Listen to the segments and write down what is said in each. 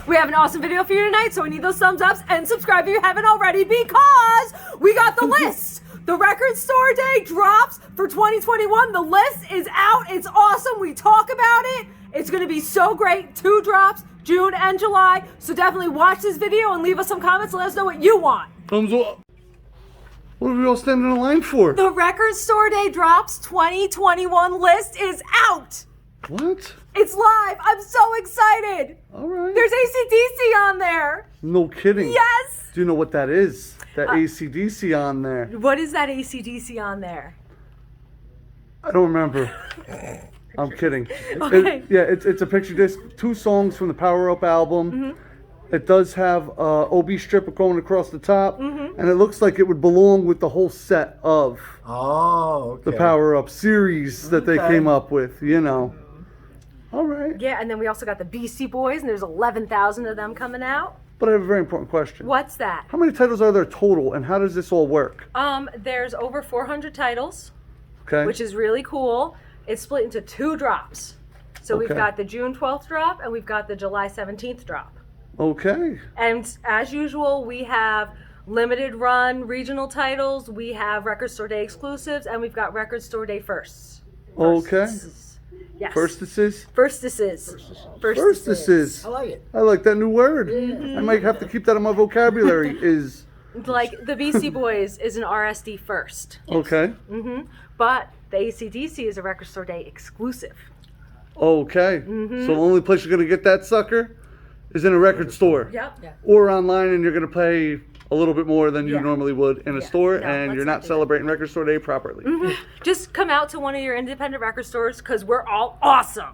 We have an awesome video for you tonight, so we need those thumbs ups and subscribe if you haven't already because we got the list. The Record Store Day drops for 2021. The list is out. It's awesome. We talk about it. It's going to be so great. 2 drops, June and July. So definitely watch this video and leave us some comments and let us know what you want. Thumbs up. What are we all standing in line for? The Record Store Day drops 2021 list is out. What? It's live. I'm so excited. All right. There's AC/DC on there. No kidding. Yes. Do you know what that is? That AC/DC on there. What is that AC/DC on there? I don't remember. I'm kidding. Okay. It's a picture disc. 2 songs from the Power Up album. Mm-hmm. It does have OB strip going across the top, and it looks like it would belong with the whole set of the Power Up series that they came up with, you know. All right. Yeah, and then we also got the Beastie Boys, and there's 11,000 of them coming out. But I have a very important question. What's that? How many titles are there total, and how does this all work? There's over 400 titles, Okay. which is really cool. It's split into 2 drops. So we've Okay. got the June 12th drop, and we've got the July 17th drop. Okay. And as usual, we have limited run regional titles, we have Record Store Day exclusives, and we've got Record Store Day firsts. Okay. Yes. Firstices? Firstices. I like it. I like that new word. I might have to keep that in my vocabulary. Is Like the Beastie Boys is an RSD first. okay. But the AC/DC is a Record Store Day exclusive. Okay. So the only place you're gonna get that sucker is in a record store. Yep. Or online, and you're gonna pay a little bit more than you Yeah. normally would in a store, No, and let's you're not not do celebrating Record Store Day properly. Just come out to one of your independent record stores because we're all awesome.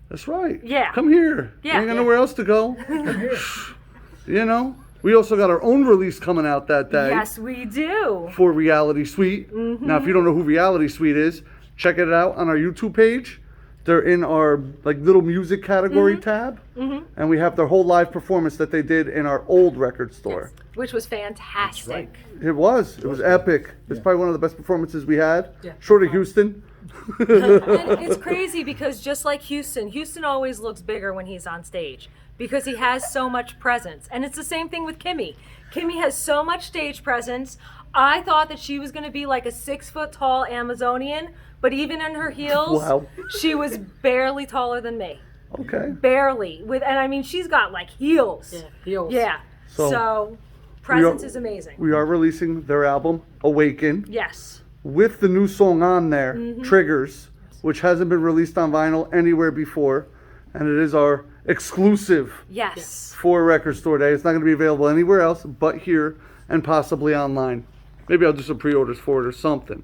That's right. Yeah. Come here. Yeah. You ain't got nowhere else to go. You know. We also got our own release coming out that day. Yes, we do. For Reality Suite. Now, if you don't know who Reality Suite is, check it out on our YouTube page. They're in our little music category tab, and we have their whole live performance that they did in our old record store. Which was fantastic. It was epic. It's probably one of the best performances we had, Yeah. short of Houston. And it's crazy because just like Houston always looks bigger when he's on stage because he has so much presence. And it's the same thing with Kimmy. Kimmy has so much stage presence. I thought that she was going to be like a 6-foot tall Amazonian, but even in her heels, Wow. she was barely taller than me. Okay. Barely. And I mean, she's got like heels. Yeah, heels. Yeah. So, So presence is amazing. We are releasing their album, Awaken, Yes. with the new song on there, Triggers, which hasn't been released on vinyl anywhere before, and it is our exclusive Yes. for Record Store Day. It's not going to be available anywhere else but here and possibly online. Maybe I'll do some pre-orders for it or something.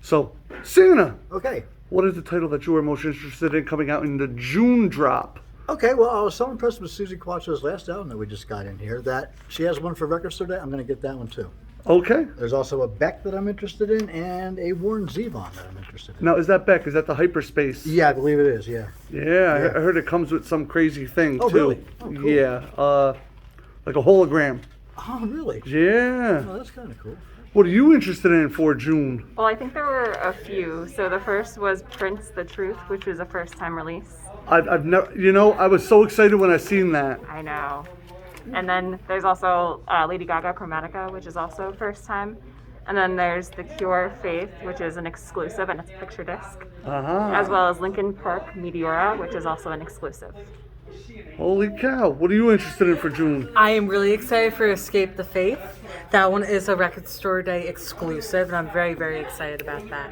So, Santa, Okay. what is the title that you are most interested in coming out in the June drop? Okay, well, I was so impressed with Susie Quattro's last album that we just got in here that she has one for Record Store Day. I'm going to get that one too. Okay. There's also a Beck that I'm interested in and a Warren Zevon that I'm interested in. Now, is that Beck? Is that the Hyperspace? Yeah, I believe it is, yeah. Yeah, I heard it comes with some crazy thing, Oh, too. really? Oh, cool. Yeah, like a hologram. Oh, really? Yeah. Oh, that's kind of cool. What are you interested in for June? Well, I think there were a few. So the first was Prince The Truth, which was a first-time release. I've never, I was so excited when I seen that. I know. And then there's also Lady Gaga Chromatica, which is also first time. And then there's The Cure Faith, which is an exclusive, and it's a picture disc. As well as Linkin Park Meteora, which is also an exclusive. Holy cow. What are you interested in for June? I am really excited for Escape the Faith. That one is a Record Store Day exclusive, and I'm very, very excited about that.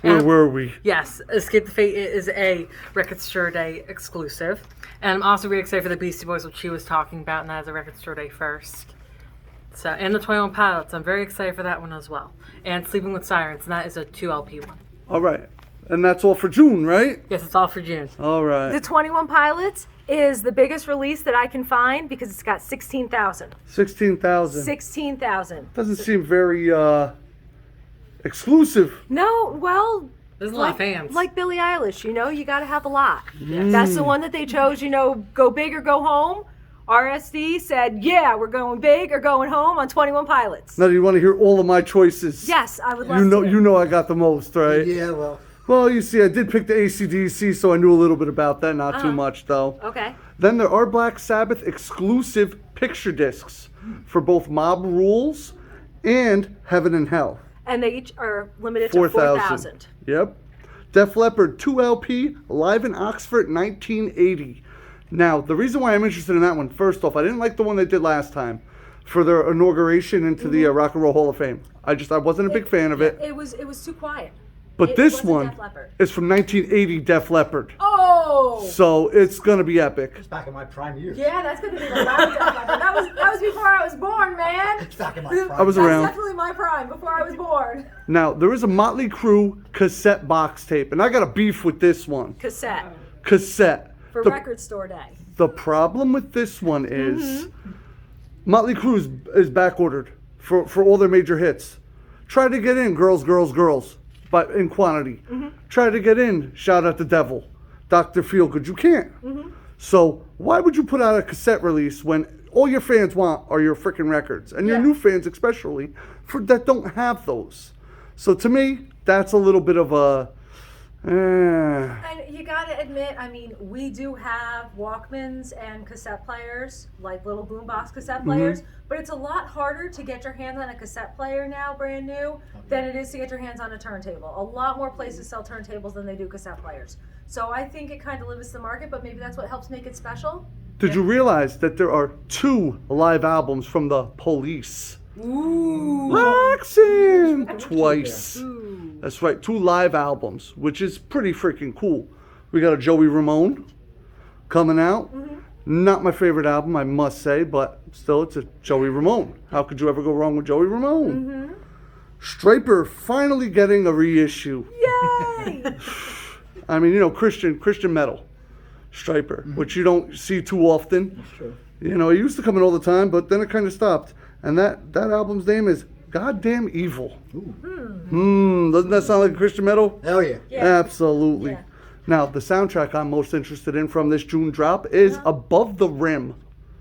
Where were we? Yes, Escape the Fate is a Record Store Day exclusive. And I'm also really excited for the Beastie Boys, which she was talking about, and that is a Record Store Day first. So, and the 21 Pilots, I'm very excited for that one as well. And Sleeping with Sirens, and that is a 2 LP one. All right. And that's all for June, right? Yes, it's all for June. All right. The 21 Pilots is the biggest release that I can find because it's got 16,000. 16,000. 16,000. Doesn't seem very exclusive. No, well, There's a lot of fans. like Billie Eilish, you got to have a lot. That's the one that they chose, go big or go home. RSD said, yeah, we're going big or going home on 21 Pilots. Now, do you want to hear all of my choices? Yes, I would love You know, to. you know I got the most, right? Yeah, well, Well, you see, I did pick the AC/DC, so I knew a little bit about that. Not too much, though. Okay. Then there are Black Sabbath exclusive picture discs for both Mob Rules and Heaven and Hell. And they each are limited to 4,000. Yep. Def Leppard 2LP live in Oxford 1980. Now, the reason why I'm interested in that one, first off, I didn't like the one they did last time for their inauguration into the Rock and Roll Hall of Fame. I wasn't a big fan of it. It was too quiet. But It this wasn't one Def Leppard. is from 1980 Def Leppard. Oh! So it's going to be epic. It's back in my prime years. Yeah, that's gonna be the loud Def Leppard. That was before I was born, man. It's back in my prime. I was around. That's definitely my prime, before I was born. Now, there is a Motley Crue cassette box tape, and I got a beef with this one. Cassette Cassette. for The- Record Store Day. The problem with this one is Motley Crue is back ordered for all their major hits. Try to get in Girls, Girls, Girls, but in quantity. Try to get in Shout Out the Devil, Dr. Feelgood. You can't. So why would you put out a cassette release when all your fans want are your freaking records, and your Yeah. new fans especially that don't have those? So to me, that's a little bit of a. And you gotta admit, I mean, we do have Walkmans and cassette players, like little boombox cassette players, but it's a lot harder to get your hands on a cassette player now, brand new, than it is to get your hands on a turntable. A lot more places sell turntables than they do cassette players. So I think it kind of limits the market, but maybe that's what helps make it special. Did you realize that there are 2 live albums from the Police? Ooh. Roxanne! Twice. That's right, 2 live albums, which is pretty freaking cool. We got a Joey Ramone coming out. Not my favorite album, I must say, but still, it's a Joey Ramone. How could you ever go wrong with Joey Ramone? Striper finally getting a reissue. Yay! I mean, you know, Christian metal. Striper, which you don't see too often. That's true. You know, it used to come in all the time, but then it kind of stopped. And that album's name is Goddamn Evil. Doesn't that sound like Christian metal? Hell yeah. Yeah. Absolutely. Yeah. Now, the soundtrack I'm most interested in from this June drop is Above the Rim.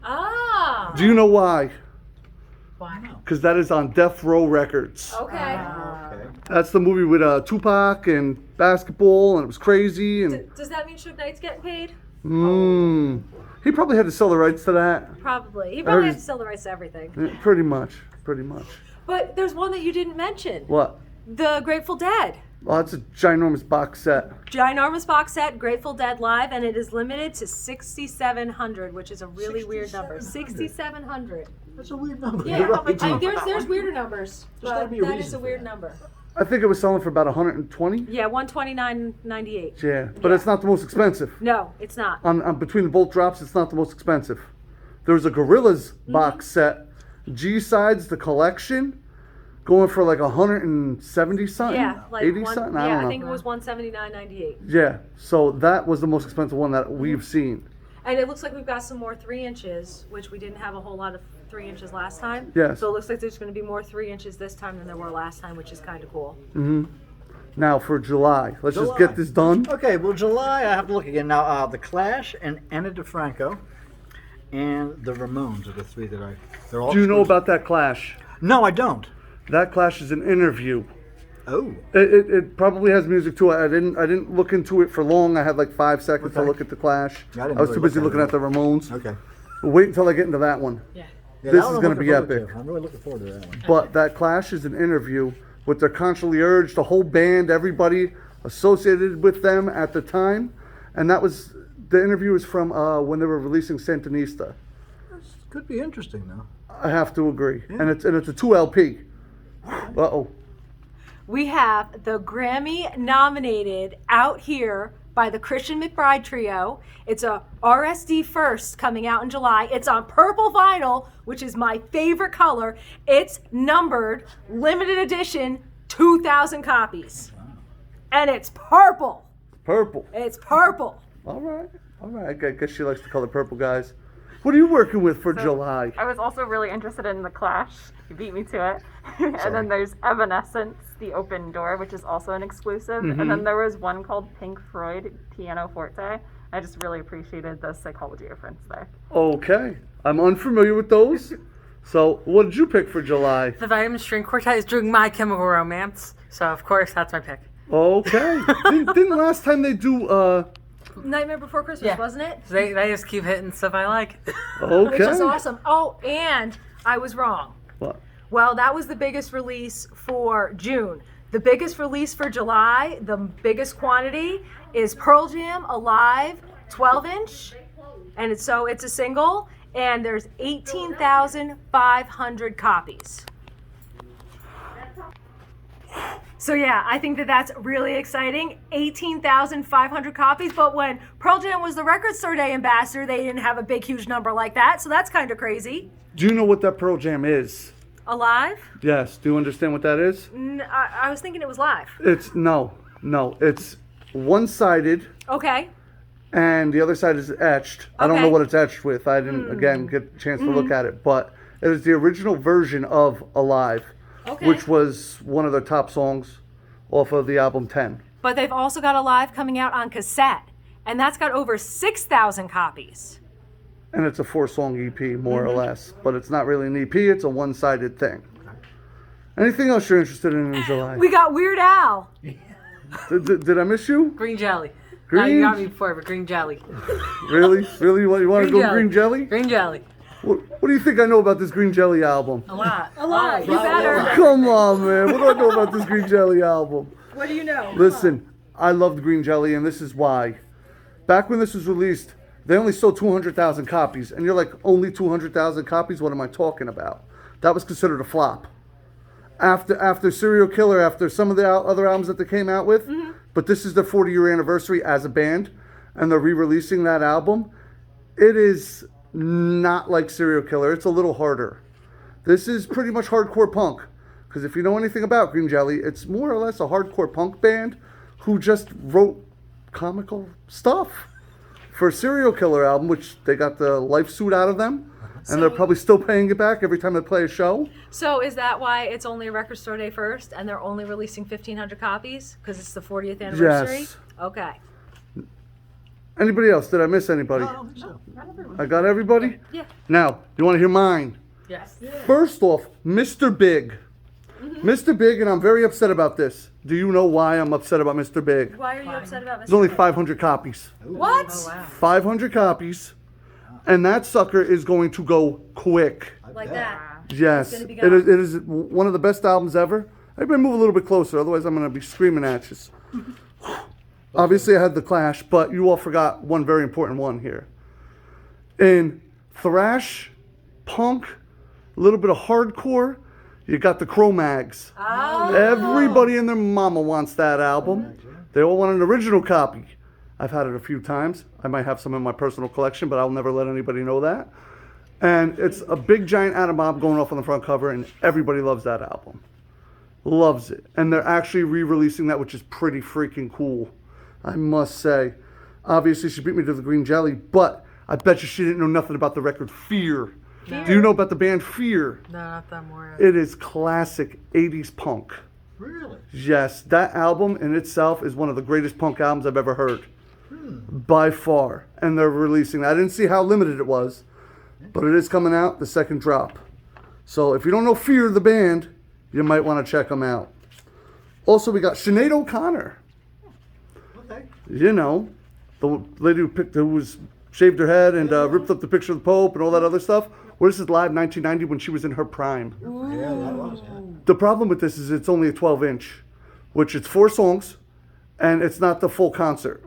Ah. Do you know why? Why? Because that is on Death Row Records. Okay. Okay. That's the movie with Tupac and basketball, and it was crazy. And Does that mean Suge Knight's getting paid? he probably had to sell the rights to that. Probably. He probably heard- has to sell the rights to everything. Yeah, pretty much. But there's one that you didn't mention. What? The Grateful Dead. Oh, it's a ginormous box set. Ginormous box set, Grateful Dead Live, and it is limited to 6,700, which is a really weird number. 6,700. That's a weird number. Yeah, You're right. I mean, there's weirder numbers, gotta but be a that is reason a for weird that. number. I think it was selling for about 120. Yeah, 129.98. Yeah, but it's not the most expensive. No, it's not. On between the both drops, it's not the most expensive. There was a Gorillaz box set, G-Sides, the collection, going for like 170 something, Yeah, like 80 one, something. yeah, I don't know. I think it was 179.98. Yeah, so that was the most expensive one that we've seen. And it looks like we've got some more 3 inches, which we didn't have a whole lot of 3 inches last time. Yes. So it looks like there's going to be more 3 inches this time than there were last time, which is kind of cool. Now for July, let's just July. get this done. Okay, well, July, I have to look again. Now, The Clash and Anna DeFranco and the Ramones are the 3 that they're all. Do you know exclusive. about that Clash? No, I don't. That Clash is an interview. Oh. It probably has music to it. I didn't look into it for long. I had like 5 seconds to Okay. look at the Clash. I didn't I was really too busy look at looking it. at the Ramones. Okay. Wait until I get into that one. Yeah. Yeah, This that one is I'm gonna be looking forward epic. to. I'm really looking forward to that one. But that Clash is an interview with their concierge, the whole band, everybody associated with them at the time, and that was the interview is from when they were releasing Santanista. This could be interesting, though. I have to agree, and it's a 2 LP. We have the Grammy nominated Out Here by the Christian McBride Trio. It's a RSD First coming out in July. It's on purple vinyl, which is my favorite color. It's numbered, limited edition, 2,000 copies. And it's purple. Purple. It's purple. All right. I guess she likes the color purple, guys. What are you working with for July? I was also really interested in The Clash. You beat me to it. And then there's Evanescence, The Open Door, which is also an exclusive. And then there was one called Pink Floyd, Pianoforte. I just really appreciated the psychology reference there. Okay. I'm unfamiliar with those. So, what did you pick for July? The Vitamin String Quartet is doing My Chemical Romance, so of course that's my pick. Okay. didn't last time they do, Nightmare Before Christmas, wasn't it? They just keep hitting stuff I like. okay. Which is awesome. Oh, and I was wrong. What? Well, that was the biggest release for June. The biggest release for July, the biggest quantity, is Pearl Jam Alive 12-inch. And it's a single, and there's 18,500 copies. So yeah, I think that's really exciting. 18,500 copies, but when Pearl Jam was the Record Store Day ambassador, they didn't have a big, huge number like that, so that's kind of crazy. Do you know what that Pearl Jam is? Alive? Yes. Do you understand what that is? I was thinking it was live. It's no. It's one-sided, Okay. and the other side is etched. I don't know Okay. what it's etched with. I didn't again get a chance to look at it, but it is the original version of Alive, Okay. which was one of their top songs off of the album 10. But they've also got Alive coming out on cassette, and that's got over 6,000 copies. And it's a 4-song EP, more or less. But it's not really an EP, it's a one-sided thing. Anything else you're interested in July? We got Weird Al. Did I miss you? Green jelly. Green? No, you got me before, but green jelly. Really? Really? You want to go green jelly? Green jelly. What do you think I know about this Green Jelly album? A lot. A lot. You better. Come on, man. What do I know about this Green Jelly album? What do you know? Listen, I loved Green Jelly, and this is why. Back when this was released, they only sold 200,000 copies. And you're like, only 200,000 copies? What am I talking about? That was considered a flop. After Serial Killer, after some of the other albums that they came out with, but this is their 40-year anniversary as a band, and they're re-releasing that album. It is not like Serial Killer. It's a little harder. This is pretty much hardcore punk. Because if you know anything about Green Jelly, it's more or less a hardcore punk band who just wrote comical stuff. For a Serial Killer album, which they got the life suit out of them, and they're probably still paying it back every time they play a show. So is that why it's only a Record Store Day first, and they're only releasing 1,500 copies? Because it's the 40th anniversary? Yes. Okay. Anybody else? Did I miss anybody? I don't think so. I got everybody? Yeah. Now, you want to hear mine? Yes. First off, Mr. Big. Mr. Big, and I'm very upset about this. Do you know why I'm upset about Mr. Big? Why are you upset about There's only 500 copies. What? Oh, wow. 500 copies, and that sucker is going to go quick. Like that. Yes, gonna be it gone. is one of the best albums ever. Everybody move a little bit closer, otherwise I'm going to be screaming at you. Obviously, I had the Clash, but you all forgot one very important one here. In thrash, punk, a little bit of hardcore, you got the Cro-Mags. Oh. Everybody and their mama wants that album. They all want an original copy. I've had it a few times. I might have some in my personal collection, but I'll never let anybody know that. And it's a big giant atom bomb going off on the front cover, and everybody loves that album. Loves it. And they're actually re-releasing that, which is pretty freaking cool, I must say. Obviously, she beat me to the Green Jelly, but I bet you she didn't know nothing about the record Fear. Do you know about the band Fear? No, not that more. It is classic 80s punk. Really? Yes, that album in itself is one of the greatest punk albums I've ever heard. By far. And they're releasing that. I didn't see how limited it was, but it is coming out, the second drop. So if you don't know Fear, the band, you might want to check them out. Also, we got Sinead O'Connor. Okay. You know, the lady who was shaved her head and ripped up the picture of the Pope and all that other stuff. Well, this is live 1990 when she was in her prime. Yeah, that was. Yeah. The problem with this is it's only a 12-inch, which it's 4 songs, and it's not the full concert.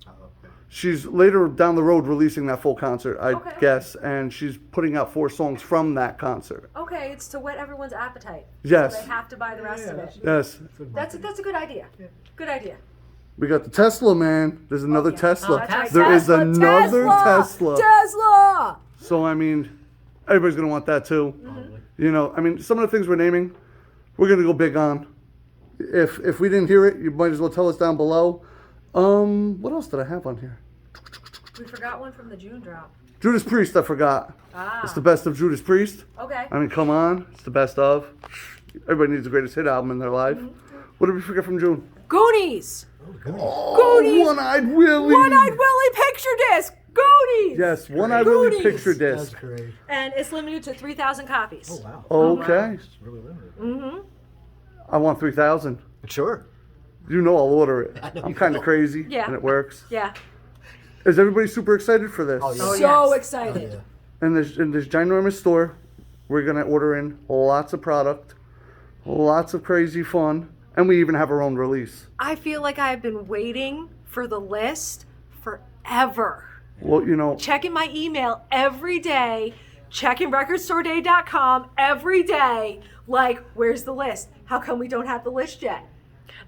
Oh, okay. She's later down the road releasing that full concert, I Okay. guess, and she's putting out 4 songs from that concert. Okay, it's to whet everyone's appetite. Yes. So they have to buy the rest of it. Yes. That's a good idea. Good idea. We got the Tesla, man. There's another yeah. Tesla. Oh, that's right. There is Tesla, another Tesla. Tesla! So, I mean, everybody's going to want that too. You know, I mean, some of the things we're naming, we're going to go big on. If we didn't hear it, you might as well tell us down below. What else did I have on here? We forgot one from the June drop. Judas Priest, I forgot. It's the best of Judas Priest. Okay. I mean, come on. It's the best of. Everybody needs the greatest hit album in their life. What did we forget from June? Goonies! Oh, Goonies! One-Eyed Willie! One-Eyed Willie picture disc! Goonies! Yes, One-Eyed Willie Goonies! picture That's disc. great. And it's limited to 3,000 copies. Oh, wow. Okay. It's really limited. I want 3,000. Sure. you know I'll order it. I'm kind of crazy, Yeah. and it works. Yeah. Is everybody super excited for this? Oh, yeah. So yes. excited. In this ginormous store, we're gonna order in lots of product, lots of crazy fun, and we even have our own release. I feel like I've been waiting for the list forever. Well, you know, Checking my email every day, checking recordstoreday.com every day. Like, where's the list? How come we don't have the list yet?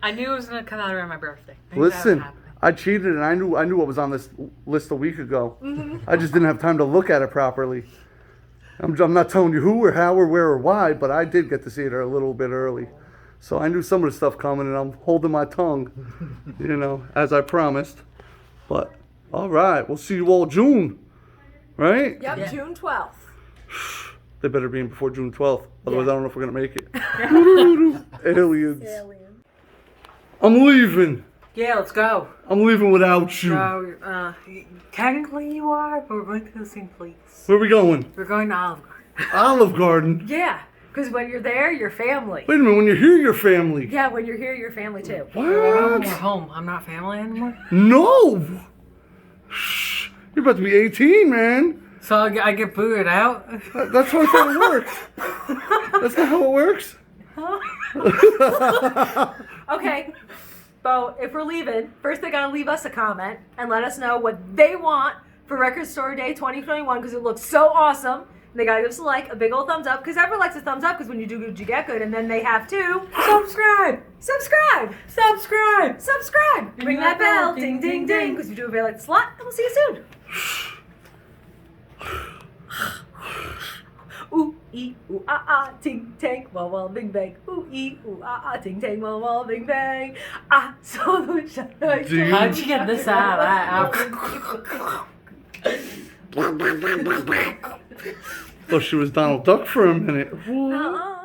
I knew it was gonna come out around my birthday. I knew that would listen, happen. I cheated and I knew what was on this list a week ago. I just didn't have time to look at it properly. I'm not telling you who or how or where or why, but I did get to see it a little bit early. So I knew some of the stuff coming, and I'm holding my tongue, you know, as I promised. But all right, we'll see you all June, right? Yep, Yeah. June 12th. They better be in before June 12th. Otherwise, Yeah. I don't know if we're gonna make it. Aliens. I'm leaving. Yeah, let's go. I'm leaving without you. So, technically you are, but we're going to the same place. Where are we going? We're going to Olive Garden. Olive Garden. Yeah, because when you're there, you're family. Wait a minute, when you're here, you're family. Yeah, when you're here, you're family too. We're What? home. I'm not family anymore. No. Shh. You're about to be 18, man. So I get booted out. That's how I thought it worked. That's not how it works. Okay, Bo, if we're leaving, first they gotta leave us a comment and let us know what they want for Record Store Day 2021 because it looks so awesome. And they gotta give us a like, a big old thumbs up, because everyone likes a thumbs up because when you do good, you get good. And then they have to Subscribe. subscribe, Subscribe. subscribe, ring that bell, ding, ding, ding, because you do a video like this a lot, and we'll see you soon. Ooh, ee, ooh, ah, ah, ting, tang, wah, wah, bing, bang. Ooh, ee, ooh, ah, ah, ting, tang, wah, wah, bing, bang. Ah, so the shine. Dude. How'd you get this out of that? Thought she was Donald Duck for a minute. Uh-uh.